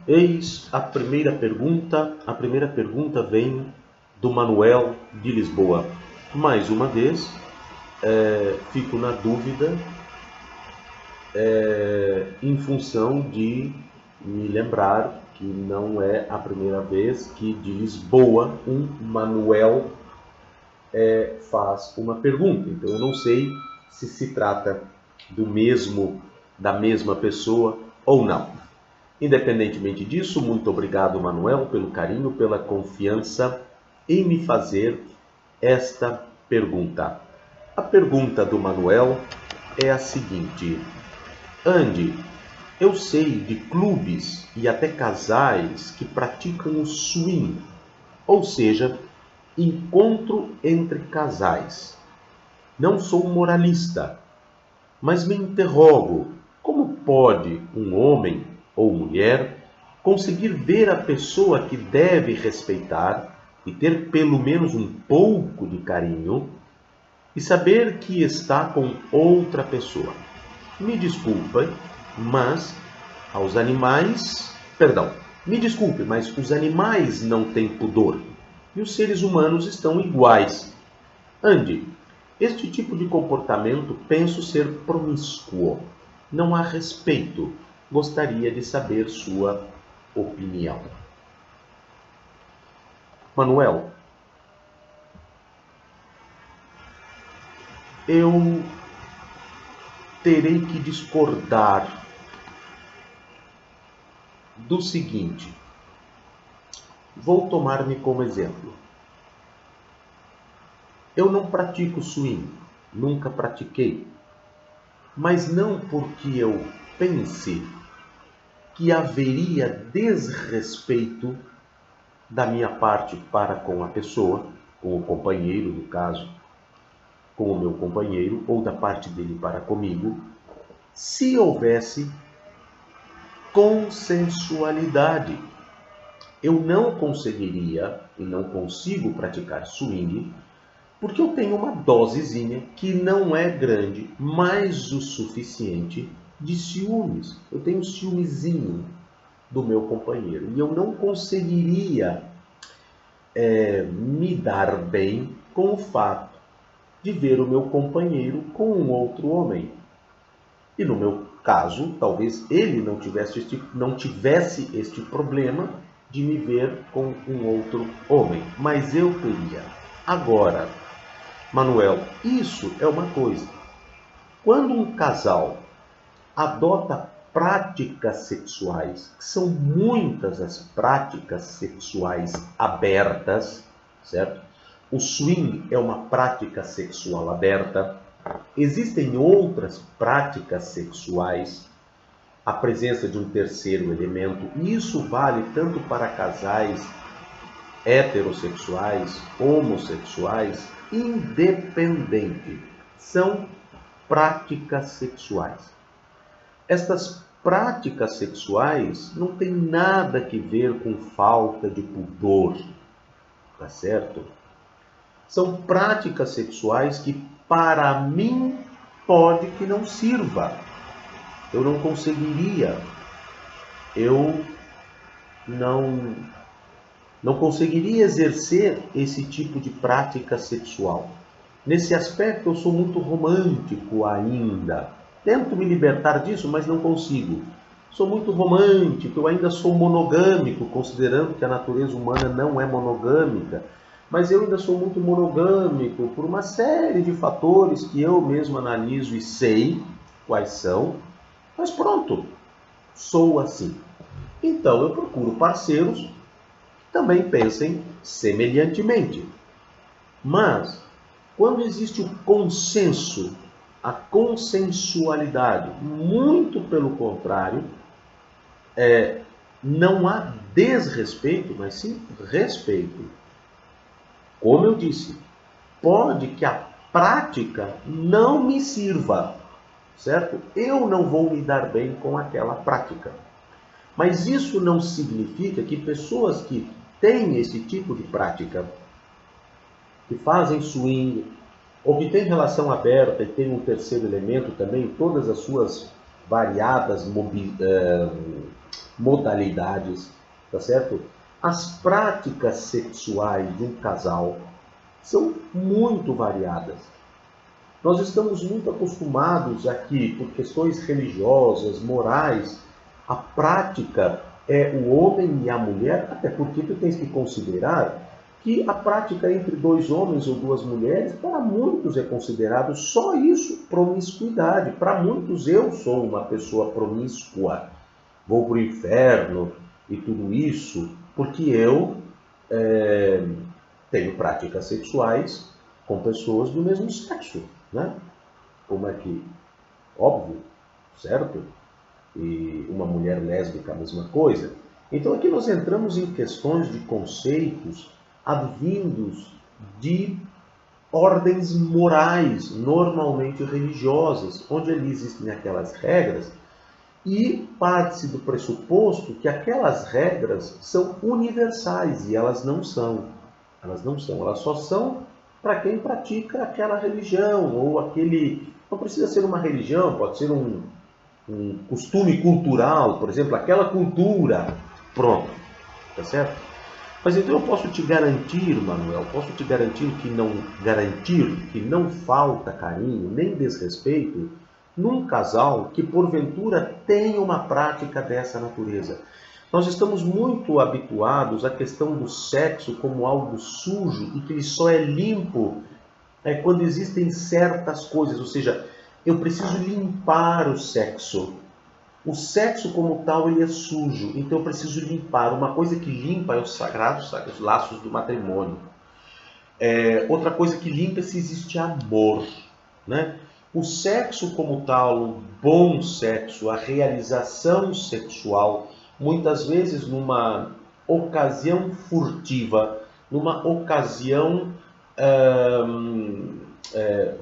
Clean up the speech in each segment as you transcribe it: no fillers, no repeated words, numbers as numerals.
Eis a primeira pergunta. A primeira pergunta vem do Manuel de Lisboa. Mais uma vez, fico na dúvida em função de me lembrar que não é a primeira vez que de Lisboa um Manuel faz uma pergunta. Então eu não sei se trata da mesma pessoa ou não. Independentemente disso, muito obrigado, Manuel, pelo carinho, pela confiança em me fazer esta pergunta. A pergunta do Manuel é a seguinte: Andy, eu sei de clubes e até casais que praticam o swing, ou seja, encontro entre casais. Não sou moralista, mas me interrogo: como pode um homem ou mulher conseguir ver a pessoa que deve respeitar e ter pelo menos um pouco de carinho e saber que está com outra pessoa? Me desculpe, mas aos animais, perdão, me desculpe, mas os animais não têm pudor e os seres humanos estão iguais. Andy, este tipo de comportamento penso ser promíscuo. Não há respeito. Gostaria de saber sua opinião. Manuel, eu terei que discordar do seguinte. Vou tomar-me como exemplo. Eu não pratico swing, nunca pratiquei, mas não porque eu pense que haveria desrespeito da minha parte para com a pessoa, com o companheiro, no caso, com o meu companheiro, ou da parte dele para comigo, se houvesse consensualidade. Eu não conseguiria e não consigo praticar swing porque eu tenho uma dosezinha que não é grande, mas o suficiente de ciúmes. Eu tenho um ciúmezinho do meu companheiro e eu não conseguiria me dar bem com o fato de ver o meu companheiro com um outro homem. E no meu caso, talvez ele não tivesse este problema de me ver com um outro homem, mas eu teria. Agora, Manuel, isso é uma coisa. Quando um casal adota práticas sexuais, que são muitas as práticas sexuais abertas, certo? O swing é uma prática sexual aberta. Existem outras práticas sexuais, a presença de um terceiro elemento, e isso vale tanto para casais heterossexuais, homossexuais, independente. São práticas sexuais. Estas práticas sexuais não têm nada a ver com falta de pudor, tá certo? São práticas sexuais que, para mim, pode que não sirva. Eu não conseguiria. Eu não conseguiria exercer esse tipo de prática sexual. Nesse aspecto, eu sou muito romântico ainda. Tento me libertar disso, mas não consigo. Sou muito romântico, eu ainda sou monogâmico, considerando que a natureza humana não é monogâmica. Mas eu ainda sou muito monogâmico por uma série de fatores que eu mesmo analiso e sei quais são. Mas pronto, sou assim. Então eu procuro parceiros que também pensem semelhantemente. Mas, quando existe o consenso, a consensualidade, muito pelo contrário, não há desrespeito, mas sim respeito. Como eu disse, pode que a prática não me sirva, certo? Eu não vou me dar bem com aquela prática. Mas isso não significa que pessoas que têm esse tipo de prática, que fazem swing, ou que têm relação aberta e tem um terceiro elemento também, todas as suas variadas modalidades, tá certo? As práticas sexuais de um casal são muito variadas. Nós estamos muito acostumados aqui, por questões religiosas, morais, a prática é o homem e a mulher, até porque tu tens que considerar que a prática entre dois homens ou duas mulheres, para muitos é considerado só isso, promiscuidade. Para muitos eu sou uma pessoa promíscua, vou para o inferno e tudo isso, porque eu tenho práticas sexuais com pessoas do mesmo sexo, né? Como é que, óbvio, certo? E uma mulher lésbica a mesma coisa. Então aqui nós entramos em questões de conceitos advindos de ordens morais, normalmente religiosas, onde ali existem aquelas regras e parte-se do pressuposto que aquelas regras são universais e elas não são. Elas não são, elas só são para quem pratica aquela religião ou aquele... Não precisa ser uma religião, pode ser um costume cultural, por exemplo, aquela cultura. Pronto, tá certo? Mas então eu posso te garantir, Manuel, posso te garantir que não falta carinho nem desrespeito num casal que porventura tem uma prática dessa natureza. Nós estamos muito habituados à questão do sexo como algo sujo e que ele só é limpo quando existem certas coisas, ou seja, eu preciso limpar o sexo. O sexo como tal ele é sujo, então eu preciso limpar. Uma coisa que limpa é os sagrados laços do matrimônio. Outra coisa que limpa é se existe amor, né? O sexo como tal, o bom sexo, a realização sexual, muitas vezes numa ocasião furtiva, numa ocasião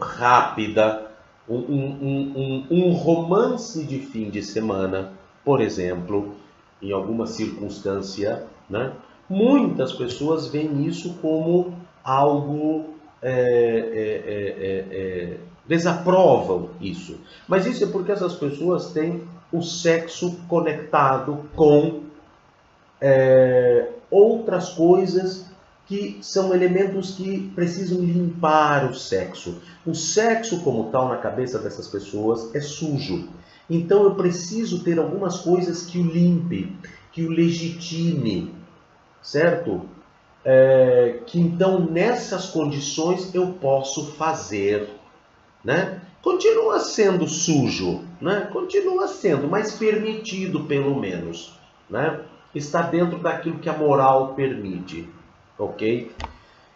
rápida, um romance de fim de semana, por exemplo, em alguma circunstância, né? Muitas pessoas veem isso como algo, desaprovam isso. Mas isso é porque essas pessoas têm o sexo conectado com outras coisas que são elementos que precisam limpar o sexo. O sexo como tal na cabeça dessas pessoas é sujo. Então eu preciso ter algumas coisas que o limpe, que o legitime, certo? Que então nessas condições eu posso fazer, né? Continua sendo sujo, né? Continua sendo, mas permitido pelo menos, né? Está dentro daquilo que a moral permite. Ok?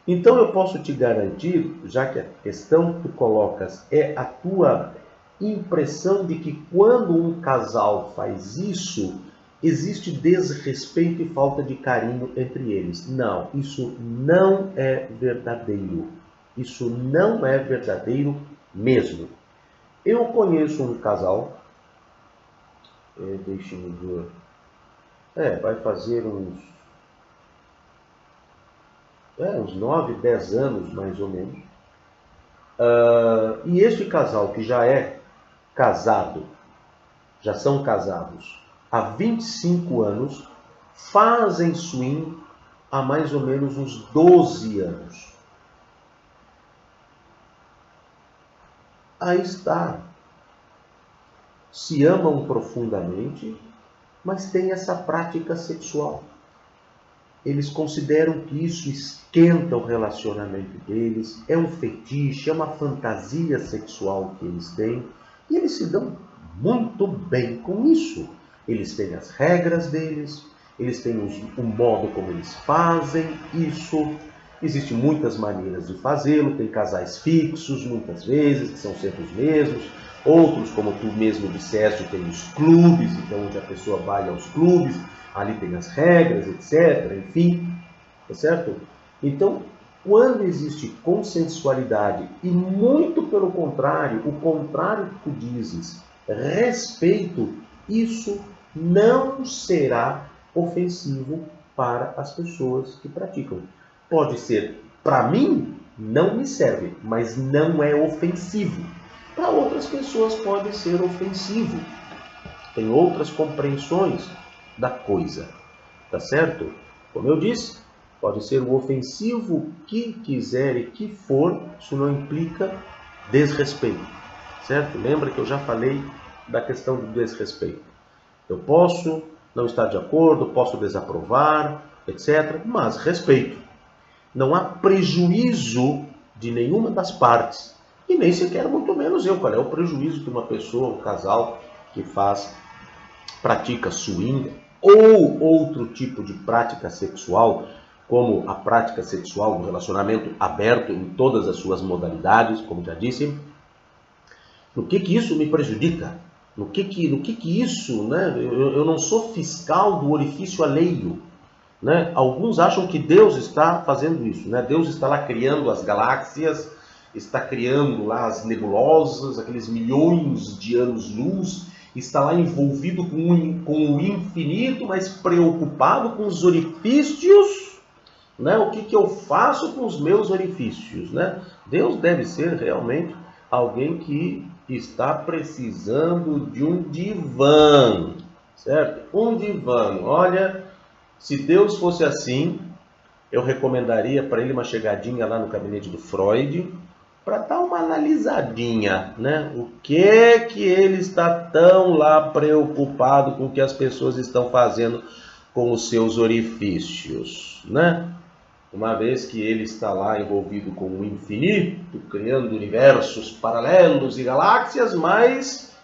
Então eu posso te garantir, já que a questão que tu colocas é a tua impressão de que quando um casal faz isso, existe desrespeito e falta de carinho entre eles. Não, isso não é verdadeiro. Isso não é verdadeiro mesmo. Eu conheço um casal, deixa-me ver, vai fazer uns 9, 10 anos, mais ou menos. E este casal, que já é casado, já são casados há 25 anos, fazem swing há mais ou menos uns 12 anos. Aí está. Se amam profundamente, mas têm essa prática sexual. Eles consideram que isso esquenta o relacionamento deles, é um fetiche, é uma fantasia sexual que eles têm, e eles se dão muito bem com isso. Eles têm as regras deles, eles têm o modo como eles fazem isso. Existem muitas maneiras de fazê-lo, tem casais fixos, muitas vezes, que são sempre os mesmos. Outros, como tu mesmo disseste, tem os clubes, então onde a pessoa vai aos clubes, ali tem as regras, etc. Enfim, tá certo? Então, quando existe consensualidade e muito pelo contrário, o contrário que tu dizes, respeito, isso não será ofensivo para as pessoas que praticam. Pode ser, para mim, não me serve, mas não é ofensivo. Para outras pessoas pode ser ofensivo. Tem outras compreensões. da coisa, tá certo? Como eu disse, pode ser o ofensivo que quiser e que for, isso não implica desrespeito, certo? Lembra que eu já falei da questão do desrespeito. Eu posso não estar de acordo, posso desaprovar, etc., mas respeito. Não há prejuízo de nenhuma das partes, e nem sequer muito menos eu. Qual é o prejuízo que uma pessoa, um casal que pratica swing ou outro tipo de prática sexual, como a prática sexual do relacionamento aberto em todas as suas modalidades, como já disse, no que isso me prejudica? No que isso, né? Eu não sou fiscal do orifício alheio, né? Alguns acham que Deus está fazendo isso, né? Deus está lá criando as galáxias, está criando lá as nebulosas, aqueles milhões de anos-luz, está lá envolvido com o infinito, mas preocupado com os orifícios, né? O que eu faço com os meus orifícios, né? Deus deve ser realmente alguém que está precisando de um divã, certo? Um divã. Olha, se Deus fosse assim, eu recomendaria para ele uma chegadinha lá no gabinete do Freud, para dar uma analisadinha, né? O que ele está tão lá preocupado com o que as pessoas estão fazendo com os seus orifícios, né? Uma vez que ele está lá envolvido com o infinito, criando universos paralelos e galáxias, mas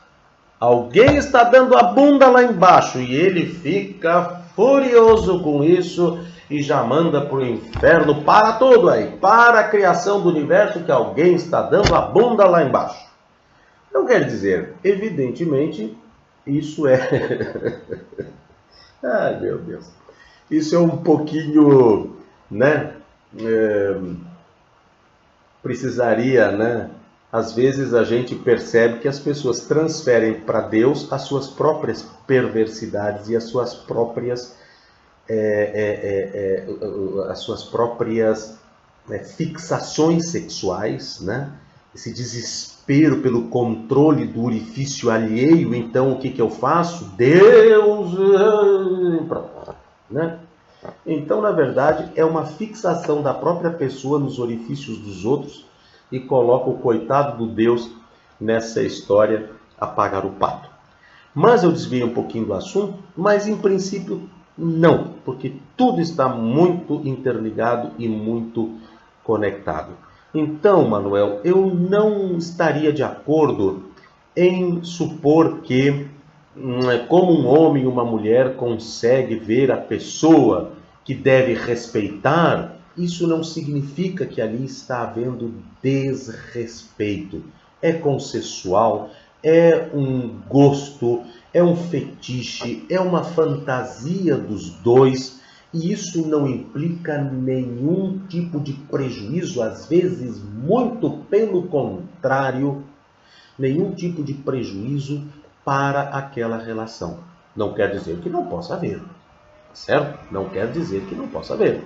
alguém está dando a bunda lá embaixo e ele fica furioso com isso e já manda para o inferno, para tudo aí, para a criação do universo, que alguém está dando a bunda lá embaixo. Não quer dizer, evidentemente, isso é... Ai, meu Deus. Isso é um pouquinho, né? Precisaria, né? Às vezes a gente percebe que as pessoas transferem para Deus as suas próprias perversidades e as suas próprias fixações sexuais, né? Esse desespero pelo controle do orifício alheio. Então o que eu faço? Deus, né? Então, na verdade, é uma fixação da própria pessoa nos orifícios dos outros e coloca o coitado do Deus nessa história a pagar o pato. Mas eu desviei um pouquinho do assunto, mas em princípio não, porque tudo está muito interligado e muito conectado. Então, Manuel, eu não estaria de acordo em supor que, como um homem e uma mulher consegue ver a pessoa que deve respeitar, isso não significa que ali está havendo desrespeito. É consensual, é um gosto, é um fetiche, é uma fantasia dos dois, e isso não implica nenhum tipo de prejuízo, às vezes muito pelo contrário, nenhum tipo de prejuízo para aquela relação. Não quer dizer que não possa haver, certo? Não quer dizer que não possa haver.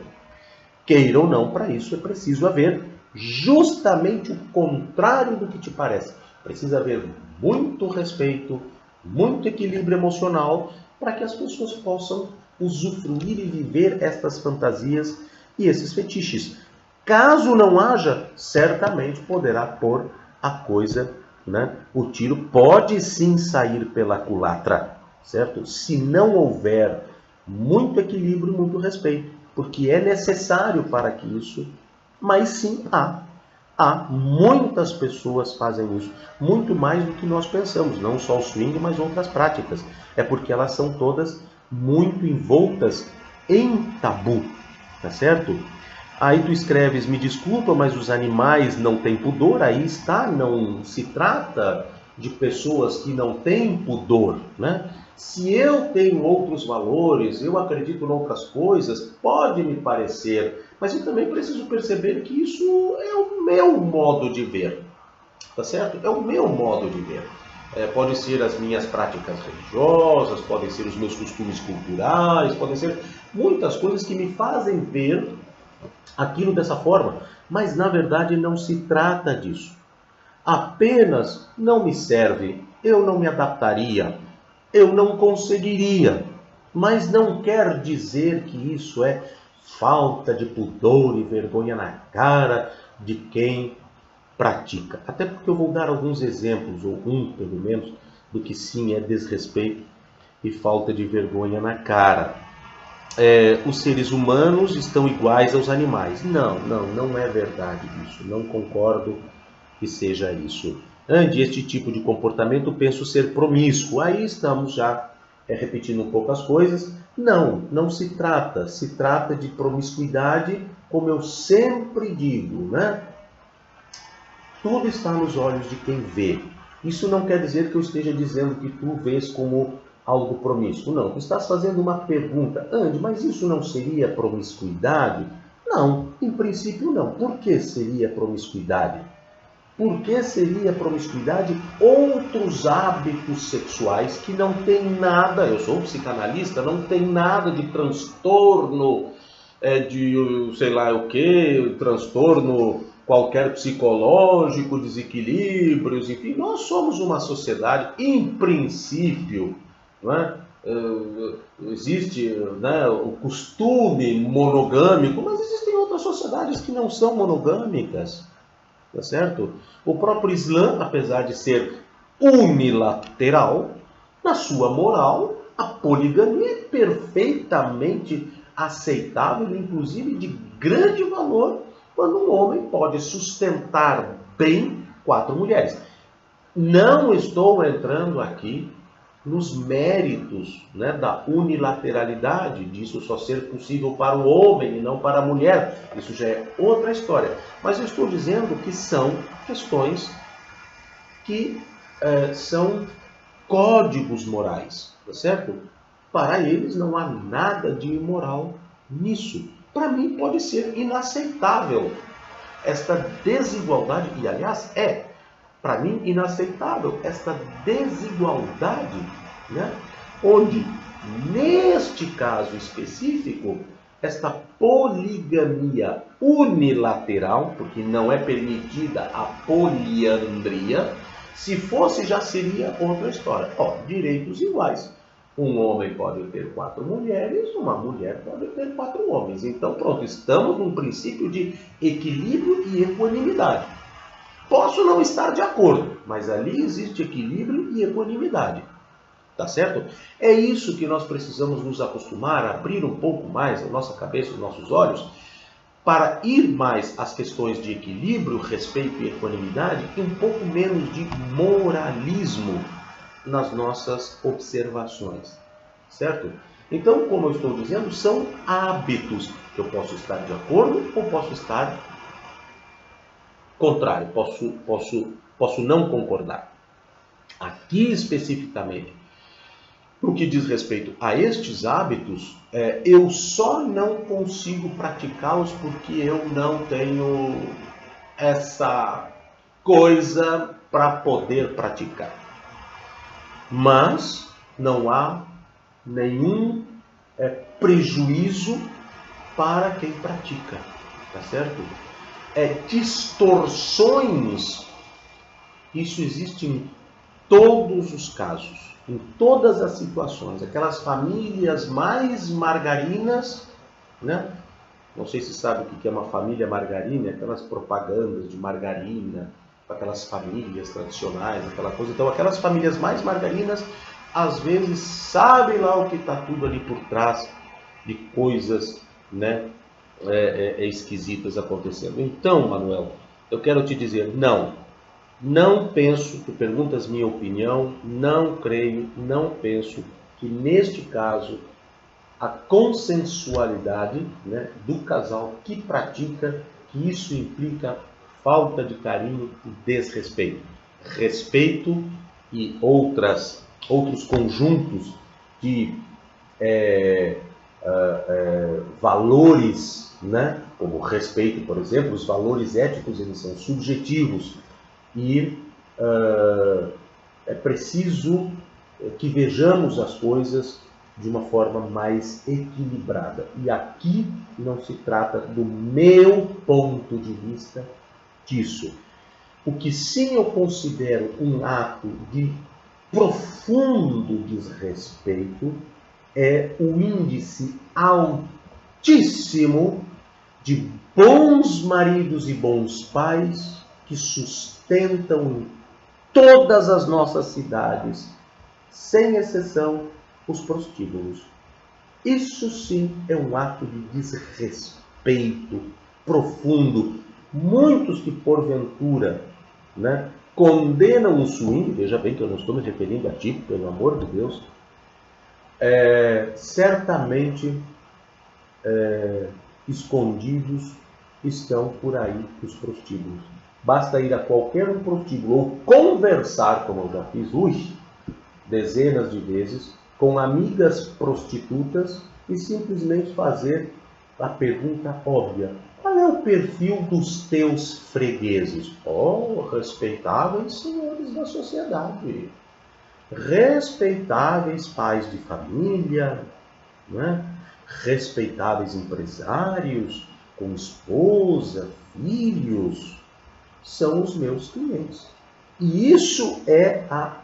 Queira ou não, para isso é preciso haver justamente o contrário do que te parece. Precisa haver muito respeito, muito equilíbrio emocional para que as pessoas possam usufruir e viver estas fantasias e esses fetiches. Caso não haja, certamente poderá pôr a coisa, né? O tiro pode sim sair pela culatra, certo? Se não houver muito equilíbrio e muito respeito, porque é necessário para que isso, mas sim há. Muitas pessoas fazem isso, muito mais do que nós pensamos, não só o swing, mas outras práticas. É porque elas são todas muito envoltas em tabu, tá certo? Aí tu escreves, me desculpa, mas os animais não têm pudor. Aí está, não se trata de pessoas que não têm pudor, né? Se eu tenho outros valores, eu acredito em outras coisas, pode me parecer, mas eu também preciso perceber que isso é o meu modo de ver, tá certo? É o meu modo de ver. Pode ser as minhas práticas religiosas, podem ser os meus costumes culturais, podem ser muitas coisas que me fazem ver aquilo dessa forma, mas na verdade não se trata disso. Apenas não me serve, eu não me adaptaria, eu não conseguiria. Mas não quer dizer que isso é falta de pudor e vergonha na cara de quem pratica. Até porque eu vou dar alguns exemplos, ou um pelo menos, do que sim é desrespeito e falta de vergonha na cara. Os seres humanos estão iguais aos animais. Não é verdade isso. Não concordo que seja isso. Ante este tipo de comportamento, penso ser promíscuo. Aí estamos já repetindo um pouco as coisas. Não se trata. Se trata de promiscuidade, como eu sempre digo, né? Tudo está nos olhos de quem vê. Isso não quer dizer que eu esteja dizendo que tu vês como algo promíscuo. Não, tu estás fazendo uma pergunta. Andy, mas isso não seria promiscuidade? Não, em princípio não. Por que seria promiscuidade? Por que seria promiscuidade outros hábitos sexuais que não tem nada, eu sou psicanalista, não tem nada de transtorno, de sei lá o que, transtorno qualquer psicológico, desequilíbrios, enfim, nós somos uma sociedade, em princípio, não é? Existe, né, o costume monogâmico, mas existem outras sociedades que não são monogâmicas, tá certo? O próprio Islã, apesar de ser unilateral, na sua moral, a poligamia é perfeitamente aceitável, inclusive de grande valor, quando um homem pode sustentar bem 4 mulheres. Não estou entrando aqui nos méritos, né, da unilateralidade, disso só ser possível para o homem e não para a mulher. Isso já é outra história. Mas eu estou dizendo que são questões que são códigos morais, tá certo? Para eles não há nada de imoral nisso. Para mim pode ser inaceitável esta desigualdade, e aliás para mim inaceitável esta desigualdade, né? Onde, neste caso específico, esta poligamia unilateral, porque não é permitida a poliandria, se fosse já seria outra história. Direitos iguais. Um homem pode ter 4 mulheres, uma mulher pode ter 4 homens. Então, pronto, estamos num princípio de equilíbrio e equanimidade. Posso não estar de acordo, mas ali existe equilíbrio e equanimidade. Tá certo? É isso que nós precisamos nos acostumar, a abrir um pouco mais a nossa cabeça, os nossos olhos, para ir mais às questões de equilíbrio, respeito e equanimidade e um pouco menos de moralismo nas nossas observações, certo? Então, como eu estou dizendo, são hábitos que eu posso estar de acordo ou posso estar contrário, posso não concordar. Aqui especificamente, no que diz respeito a estes hábitos, eu só não consigo praticá-los porque eu não tenho essa coisa para poder praticar. Mas não há nenhum prejuízo para quem pratica, tá certo? Distorções, isso existe em todos os casos, em todas as situações. Aquelas famílias mais margarinas, né? Não sei se sabe o que é uma família margarina, aquelas propagandas de margarina, aquelas famílias tradicionais, aquela coisa. Então, aquelas famílias mais margarinas, às vezes, sabem lá o que está tudo ali por trás de coisas, né, esquisitas acontecendo. Então, Manuel, eu quero te dizer, não penso, tu perguntas minha opinião, não creio, não penso que neste caso a consensualidade, né, do casal que pratica, que isso implica falta de carinho e desrespeito. Respeito e outros conjuntos de valores, né, como respeito, por exemplo, os valores éticos eles são subjetivos e é preciso que vejamos as coisas de uma forma mais equilibrada. E aqui não se trata, do meu ponto de vista, disso. O que sim eu considero um ato de profundo desrespeito é o índice altíssimo de bons maridos e bons pais que sustentam em todas as nossas cidades, sem exceção, os prostíbulos. Isso sim é um ato de desrespeito profundo. Muitos que porventura, né, condenam o swing, veja bem que eu não estou me referindo a ti, pelo amor de Deus, certamente escondidos estão por aí os prostíbulos. Basta ir a qualquer um prostíbulo ou conversar, como eu já fiz, dezenas de vezes, com amigas prostitutas e simplesmente fazer a pergunta óbvia: qual é o perfil dos teus fregueses? Oh, respeitáveis senhores da sociedade, respeitáveis pais de família, né? Respeitáveis empresários, com esposa, filhos, são os meus clientes. E isso é a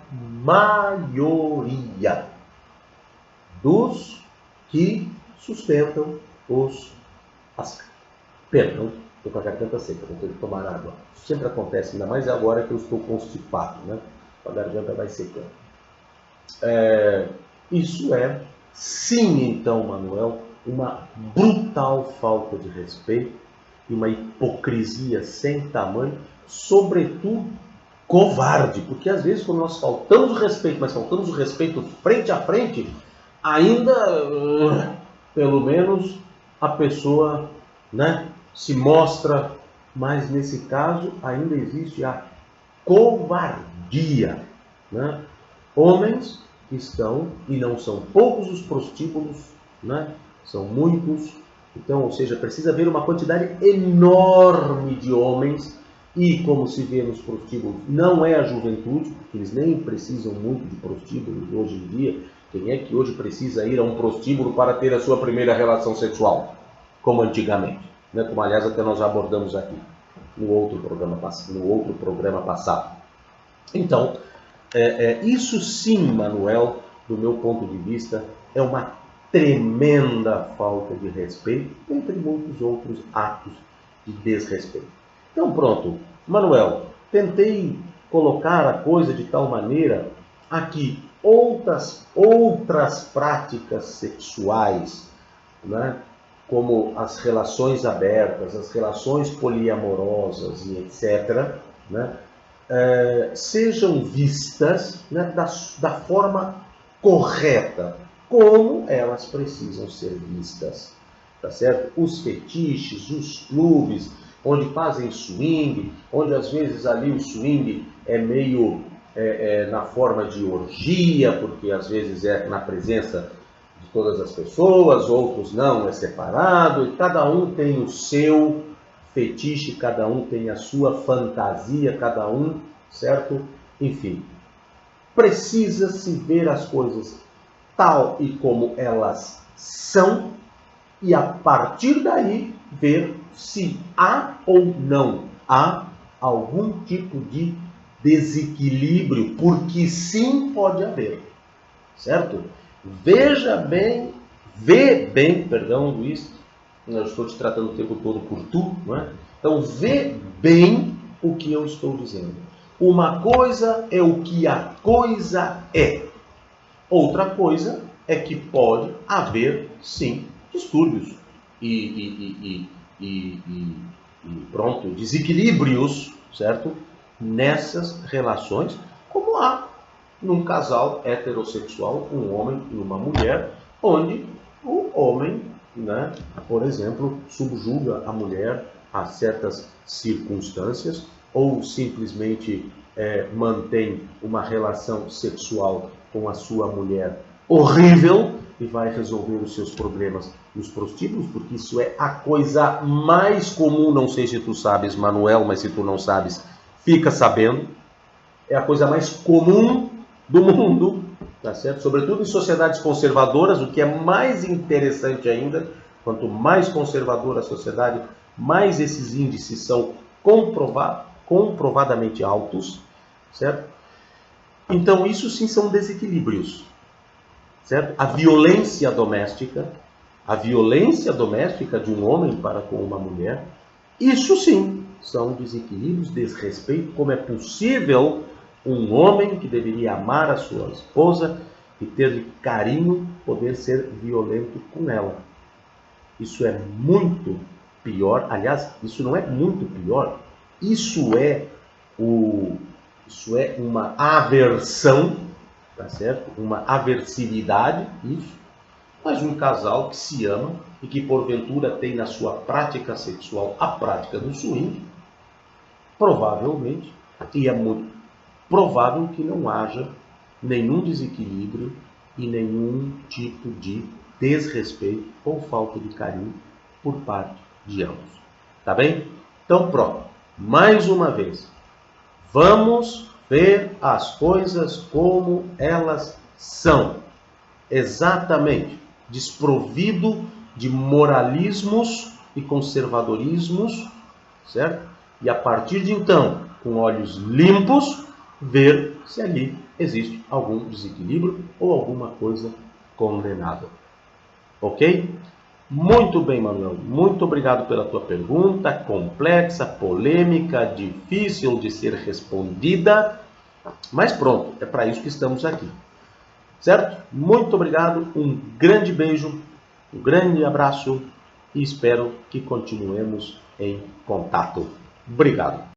maioria dos que sustentam Perdão, estou com a garganta seca, vou ter que tomar água. Isso sempre acontece, ainda mais agora que eu estou constipado, né? A garganta vai secando. Isso é, sim, então, Manuel, uma brutal falta de respeito e uma hipocrisia sem tamanho, sobretudo covarde, porque às vezes quando nós faltamos o respeito, mas faltamos o respeito frente a frente, ainda, pelo menos, a pessoa, né, se mostra, mas nesse caso ainda existe a covardia, né? Homens que estão, e não são poucos os prostíbulos, né? São muitos, então, ou seja, precisa haver uma quantidade enorme de homens, e como se vê nos prostíbulos, não é a juventude, porque eles nem precisam muito de prostíbulos hoje em dia. Quem é que hoje precisa ir a um prostíbulo para ter a sua primeira relação sexual, como antigamente, né? Como aliás até nós já abordamos aqui no outro programa passado. Então, isso sim, Manuel, do meu ponto de vista, é uma tremenda falta de respeito, entre muitos outros atos de desrespeito. Então pronto, Manuel, tentei colocar a coisa de tal maneira a que outras práticas sexuais, né, como as relações abertas, as relações poliamorosas e etc., né, sejam vistas, né, da forma correta, como elas precisam ser vistas, tá certo? Os fetiches, os clubes, onde fazem swing, onde às vezes ali o swing é meio na forma de orgia, porque às vezes é na presença de todas as pessoas, outros não, é separado, e cada um tem o seu fetiche, cada um tem a sua fantasia, cada um, certo? Enfim, precisa-se ver as coisas tal e como elas são, e a partir daí ver se há ou não há algum tipo de desequilíbrio, porque sim pode haver, certo? Vê bem, perdão, Luiz, eu estou te tratando o tempo todo por tu, não é? Então vê bem o que eu estou dizendo. Uma coisa é o que a coisa é. Outra coisa é que pode haver, sim, distúrbios e pronto, desequilíbrios, certo? Nessas relações, como há num casal heterossexual, um homem e uma mulher, onde o homem, né, por exemplo, subjuga a mulher a certas circunstâncias, ou simplesmente mantém uma relação sexual com a sua mulher horrível e vai resolver os seus problemas nos prostíbulos, porque isso é a coisa mais comum. Não sei se tu sabes, Manuel, mas se tu não sabes, fica sabendo. É a coisa mais comum do mundo, tá certo? Sobretudo em sociedades conservadoras, o que é mais interessante ainda. Quanto mais conservadora a sociedade, mais esses índices são comprovadamente altos, certo? Então isso sim são desequilíbrios. certo? A violência doméstica de um homem para com uma mulher, isso sim são desequilíbrios, desrespeito. Como é possível um homem que deveria amar a sua esposa e ter carinho poder ser violento com ela? Isso é muito pior. Aliás, isso não é muito pior. Isso é uma aversão, tá certo? Uma aversividade, isso. Mas um casal que se ama e que porventura tem na sua prática sexual a prática do swing, provavelmente, e é muito provável que não haja nenhum desequilíbrio e nenhum tipo de desrespeito ou falta de carinho por parte de ambos. Tá bem? Então pronto. Mais uma vez, vamos ver as coisas como elas são. Exatamente. Desprovido de moralismos e conservadorismos, certo? E a partir de então, com olhos limpos, ver se ali existe algum desequilíbrio ou alguma coisa condenável. Ok? Muito bem, Manuel. Muito obrigado pela tua pergunta, complexa, polêmica, difícil de ser respondida, mas pronto, é para isso que estamos aqui. Certo? Muito obrigado, um grande beijo, um grande abraço e espero que continuemos em contato. Obrigado.